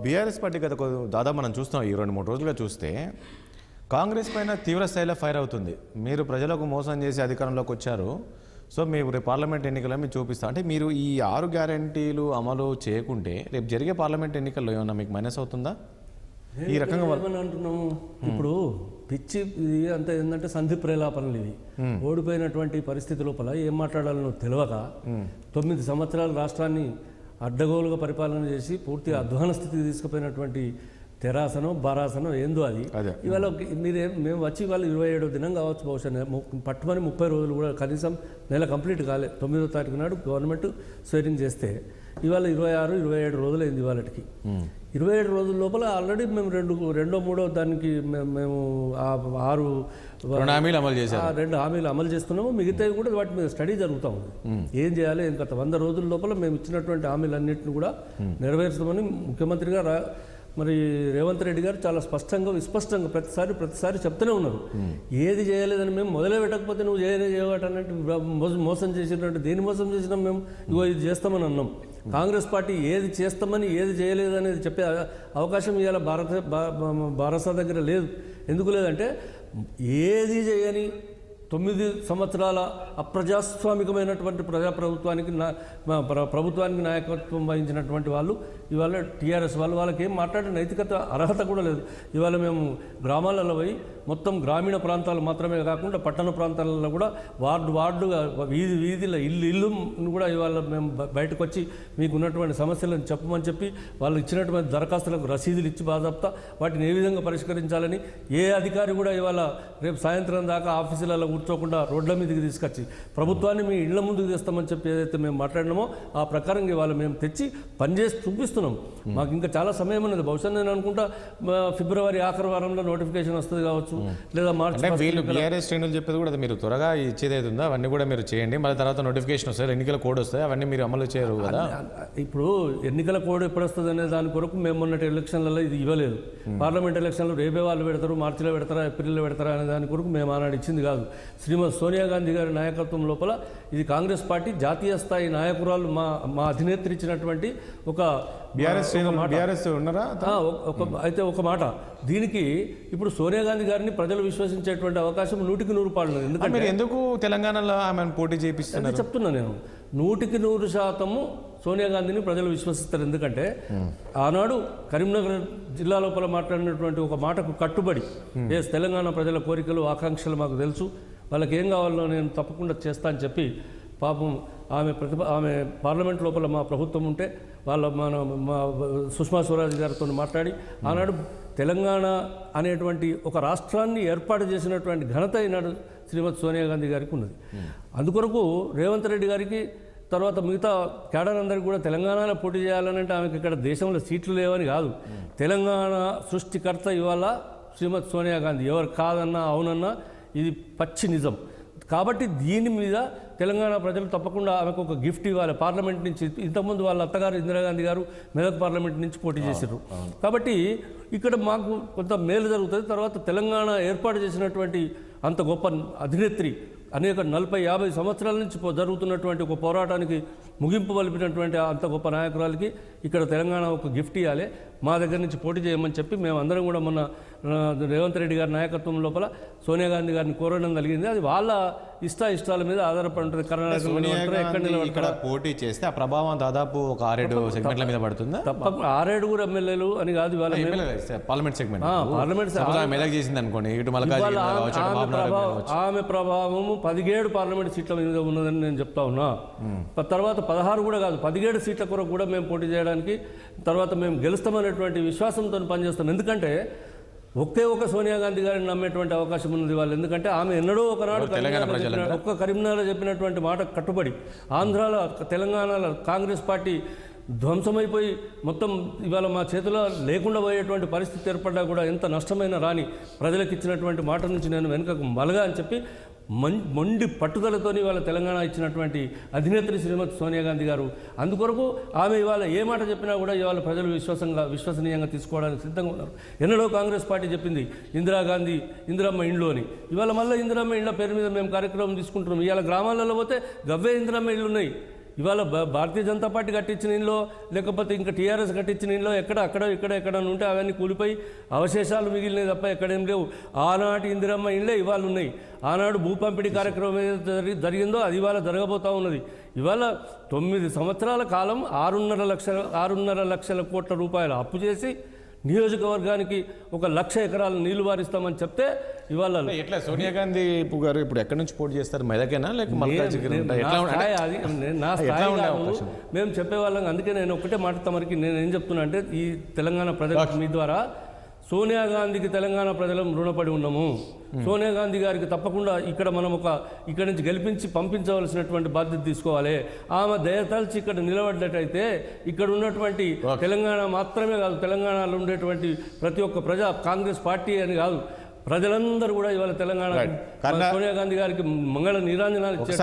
BRS party గత దాదాపు మనం చూస్తాం ఈ 2-3 రోజులుగా చూస్తే కాంగ్రెస్ పైన తీవ్ర స్థాయిలో ఫైర్ అవుతుంది. మీరు ప్రజలకు మోసం చేసి అధికారంలోకి వచ్చారు, సో మీరు పార్లమెంట్ ఎన్నికల్లో మీరు చూపిస్తా అంటే మీరు ఈ 6 గ్యారంటీలు అమలు చేయకుంటే రేపు జరిగే పార్లమెంట్ ఎన్నికల్లో ఏమన్నా మీకు మైనస్ అవుతుందా? ఈ రకంగా అంటున్నాము. ఇప్పుడు పిచ్చి ఇది అంత ఏంటంటే సంధి ప్రేలాపనలు ఇవి. ఓడిపోయినటువంటి పరిస్థితి లోపల ఏం మాట్లాడాలో తెలియక 9 సంవత్సరాలు రాష్ట్రాన్ని అడ్డగోలుగా పరిపాలన చేసి పూర్తి అధ్వాన స్థితికి తీసుకుపోయినటువంటి తెరాసనం బారాసనం ఏందో అది. ఇవాళ మేము వచ్చి ఇవాళ 27వ దినం కావచ్చు, బహుశా పట్టుమని 30 రోజులు కూడా కనీసం నెల కంప్లీట్ కాలే. 9వ తారీఖు నాడు గవర్నమెంట్ స్వేరింగ్ చేస్తే ఇవాళ 26-27 రోజులు అయింది. ఇవాళకి 27 రోజుల లోపల ఆల్రెడీ మేము రెండో మూడో దానికి మేము 6 హామీలు అమలు చేసాం, 2 హామీలు అమలు చేస్తున్నాము. మిగతావి కూడా వాటి మీద స్టడీ జరుగుతూ ఉంది. ఏం చేయాలి ఏం కథ 100 రోజుల లోపల మేము ఇచ్చినటువంటి హామీలన్నింటినీ కూడా నెరవేర్చమని ముఖ్యమంత్రిగా మరి రేవంత్ రెడ్డి గారు చాలా స్పష్టంగా విస్పష్టంగా ప్రతిసారి చెప్తూనే ఉన్నారు. ఏది చేయలేదని మేము మొదలే పెట్టకపోతే నువ్వు చేయవటన్నట్టు మోసం చేసినట్టు దేని మోసం చేసినాం మేము? ఇగో ఇది చేస్తామని అన్నాం. కాంగ్రెస్ పార్టీ ఏది చేస్తామని ఏది చేయలేదనేది చెప్పే అవకాశం ఇవాళ భారత దగ్గర లేదు. ఎందుకు లేదంటే ఏది చేయని 9 సంవత్సరాల అప్రజాస్వామికమైనటువంటి ప్రజాప్రభుత్వానికి ప్రభుత్వానికి నాయకత్వం వహించినటువంటి వాళ్ళు ఇవాళ టీఆర్ఎస్ వాళ్ళకి ఏం మాట్లాడే నైతికత అర్హత కూడా లేదు. ఇవాళ మేము గ్రామాలలో పోయి మొత్తం గ్రామీణ ప్రాంతాలు మాత్రమే కాకుండా పట్టణ ప్రాంతాలలో కూడా వార్డుగా వీధిలో ఇల్లు కూడా ఇవాళ మేము బయటకు వచ్చి మీకు ఉన్నటువంటి సమస్యలను చెప్పమని చెప్పి వాళ్ళు ఇచ్చినటువంటి దరఖాస్తులకు రసీదులు ఇచ్చి బాధప్తా వాటిని ఏ విధంగా పరిష్కరించాలని ఏ అధికారి కూడా ఇవాళ రేపు సాయంత్రం దాకా ఆఫీసులలో కూర్చోకుండా రోడ్ల మీదకి తీసుకొచ్చి ప్రభుత్వాన్ని మీ ఇళ్ల ముందుకు తెస్తామని చెప్పి ఏదైతే మేము మాట్లాడినామో ఆ ప్రకారంగా ఇవాళ మేము తెచ్చి పనిచేసి చూపిస్తున్నాం. మాకు ఇంకా చాలా సమయం ఉన్నది. బహుశా నేను అనుకుంటా ఫిబ్రవరి ఆఖరి వారంలో నోటిఫికేషన్ వస్తుంది కావచ్చు, లేదా మార్చి. వీళ్ళు బీఆర్ఎస్ శ్రేణులు చెప్పేది కూడా మీరు త్వరగా ఇచ్చేది ఏది ఉందో అవన్నీ కూడా మీరు చేయండి, మళ్ళీ తర్వాత నోటిఫికేషన్ వస్తాయి, ఎన్నికల కోడ్ వస్తాయి, అవన్నీ మీరు అమలు చేయరు కదా. ఇప్పుడు ఎన్నికల కోడ్ ఎప్పుడు వస్తుంది అనే దాని కొరకు మేము మొన్నటి ఎలక్షన్లలో ఇది ఇవ్వలేదు. పార్లమెంట్ ఎలక్షన్లు రేపే వాళ్ళు పెడతారు, మార్చిలో పెడతారా ఏప్రిల్లో పెడతారా అనే దాని కొరకు మేము ఆనాడు ఇచ్చింది కాదు. శ్రీమతి సోనియా గాంధీ గారి నాయకత్వం లోపల ఇది కాంగ్రెస్ పార్టీ జాతీయ స్థాయి నాయకురాలు మా అధినేత్రి ఇచ్చినటువంటి ఒక అయితే ఒక మాట. దీనికి ఇప్పుడు సోనియా గాంధీ గారిని ప్రజలు విశ్వసించేటువంటి అవకాశం 100% ఎందుకంటే ఎందుకు తెలంగాణలో ఆమె పోటీ చేపిస్తున్నారు చెప్తున్నా నేను. 100% సోనియా గాంధీని ప్రజలు విశ్వసిస్తారు. ఎందుకంటే ఆనాడు కరీంనగర్ జిల్లా లోపల మాట్లాడినటువంటి ఒక మాటకు కట్టుబడి తెలంగాణ ప్రజల కోరికలు ఆకాంక్షలు మాకు తెలుసు, వాళ్ళకి ఏం కావాలో నేను తప్పకుండా చేస్తా అని చెప్పి పాపం ఆమె పార్లమెంట్ లోపల మా ప్రభుత్వం ఉంటే మా సుష్మా స్వరాజ్ గారితో మాట్లాడి ఆనాడు తెలంగాణ అనేటువంటి ఒక రాష్ట్రాన్ని ఏర్పాటు చేసినటువంటి ఘనత ఈనాడు శ్రీమతి సోనియా గాంధీ గారికి ఉన్నది. అందుకొరకు రేవంత్ రెడ్డి గారికి తర్వాత మిగతా క్యాడర్ అందరికీ కూడా తెలంగాణలో పోటీ చేయాలని అంటే ఆమెకి ఇక్కడ దేశంలో సీట్లు లేవని కాదు, తెలంగాణ సృష్టికర్త ఇవాళ శ్రీమతి సోనియా గాంధీ. ఎవరు కాదన్నా అవునన్నా ఇది పచ్చి నిజం. కాబట్టి దీని మీద తెలంగాణ ప్రజలు తప్పకుండా ఆమెకు ఒక గిఫ్ట్ ఇవ్వాలి. పార్లమెంట్ నుంచి ఇంతకుముందు వాళ్ళ అత్తగారు ఇందిరాగాంధీ గారు మెదక్ పార్లమెంట్ నుంచి పోటీ చేశారు. కాబట్టి ఇక్కడ మాకు కొంత మేలు జరుగుతుంది. తర్వాత తెలంగాణ ఏర్పాటు చేసినటువంటి అంత గొప్ప అధినేత్రి అనేక 40-50 సంవత్సరాల నుంచి జరుగుతున్నటువంటి ఒక పోరాటానికి ముగింపు పలిపినటువంటి అంత గొప్ప నాయకురాలకి ఇక్కడ తెలంగాణ ఒక గిఫ్ట్ ఇవ్వాలి, మా దగ్గర నుంచి పోటీ చేయమని చెప్పి మేము అందరం కూడా మొన్న రేవంత్ రెడ్డి గారి నాయకత్వం లోపల సోనియా గాంధీ గారిని కోరడం జరిగింది. అది వాళ్ళ ఇష్టాల మీద ఆధారపడి ఉంటుంది. కర్ణాటక పోటీ చేస్తే ఆ ప్రభావం దాదాపు ఒక 6-7 సెగ్మెంట్ల మీద పడుతుందా? తప్పకుండా 6-7 ఎమ్మెల్యేలు అని కాదు, పార్లమెంట్ సెగ్మెంట్ చేసింది అనుకోండి. ఆమె ప్రభావము 17 పార్లమెంట్ సీట్ల మీద ఉన్నదని నేను చెప్తా ఉన్నా. తర్వాత 16 కూడా కాదు, 17 సీట్ల కొరకు కూడా మేము పోటీ చేయడానికి తర్వాత మేము గెలుస్తామనేటువంటి విశ్వాసంతో పనిచేస్తాం. ఎందుకంటే ఒకే ఒక సోనియా గాంధీ గారిని నమ్మేటువంటి అవకాశం ఉన్నది వాళ్ళు. ఎందుకంటే ఆమె ఎన్నడో ఒకనాడు కరీంనగర్లో చెప్పినటువంటి మాట కట్టుబడి ఆంధ్రాలో తెలంగాణలో కాంగ్రెస్ పార్టీ ధ్వంసమైపోయి మొత్తం ఇవాళ మా చేతిలో లేకుండా పోయేటువంటి పరిస్థితి ఏర్పడ్డా కూడా ఎంత నష్టమైన రాని ప్రజలకు ఇచ్చినటువంటి మాట నుంచి నేను వెనుకకు మలగా అని చెప్పి మొండి పట్టుదలతోని ఇవాళ తెలంగాణ ఇచ్చినటువంటి అధినేత్రి శ్రీమతి సోనియా గాంధీ గారు. అందుకొరకు ఆమె ఇవాళ ఏ మాట చెప్పినా కూడా ఇవాళ ప్రజలు విశ్వసనీయంగా తీసుకోవడానికి సిద్ధంగా ఉన్నారు. ఎన్నడో కాంగ్రెస్ పార్టీ చెప్పింది ఇందిరమ్మ ఇండ్లు అని. ఇవాళ మళ్ళీ ఇందిరమ్మ ఇండ్ల పేరు మీద మేము కార్యక్రమం తీసుకుంటున్నాం. ఇవాళ గ్రామాలలో పోతే గవ్వే ఇందిరమ్మ ఇళ్ళు ఉన్నాయి. ఇవాళ భారతీయ జనతా పార్టీ కట్టించిన ఇంట్లో లేకపోతే ఇంకా టీఆర్ఎస్ కట్టించిన ఇంట్లో ఎక్కడ ఉంటే అవన్నీ కూలిపోయి అవశేషాలు మిగిలినాయి తప్ప ఎక్కడేం లేవు. ఆనాటి ఇందిరమ్మ ఇండ్లే ఇవాళ ఉన్నాయి. ఆనాడు భూ పంపిణీ కార్యక్రమం ఏదైతే జరిగిందో అది ఇవాళ జరగబోతూ ఉన్నది. ఇవాళ 9 సంవత్సరాల కాలం 6.5 లక్షల కోట్ల రూపాయలు అప్పు చేసి నియోజకవర్గానికి 1 లక్ష ఎకరాలు నీళ్లు వారిస్తామని చెప్తే ఇవాళ ఎట్లా సోనియా గాంధీ గారు ఇప్పుడు ఎక్కడి నుంచి పోటీ చేస్తారు? మెదకేనా లేక మల్కాజ్గిరి? నా స్థాయి కాదు మేము చెప్పేవాళ్ళం. అందుకే నేను ఒకటే మాట తమరికి నేను ఏం చెప్తున్నా అంటే ఈ తెలంగాణ ప్రజలకు మీ ద్వారా సోనియా గాంధీకి తెలంగాణ ప్రజలం రుణపడి ఉన్నాము. సోనియా గాంధీ గారికి తప్పకుండా ఇక్కడ మనం ఇక్కడి నుంచి గెలిపించి పంపించవలసినటువంటి బాధ్యత తీసుకోవాలి. ఆమె దయతలిచి ఇక్కడ నిలబడ్డట్టయితే ఇక్కడ ఉన్నటువంటి తెలంగాణ మాత్రమే కాదు, తెలంగాణలో ఉండేటువంటి ప్రతి ఒక్క కాంగ్రెస్ పార్టీ అని కాదు, ప్రజలందరూ కూడా ఇవాళ తెలంగాణ సోనియా గాంధీ గారికి మంగళ నీరాంజనాలు ఇచ్చారు.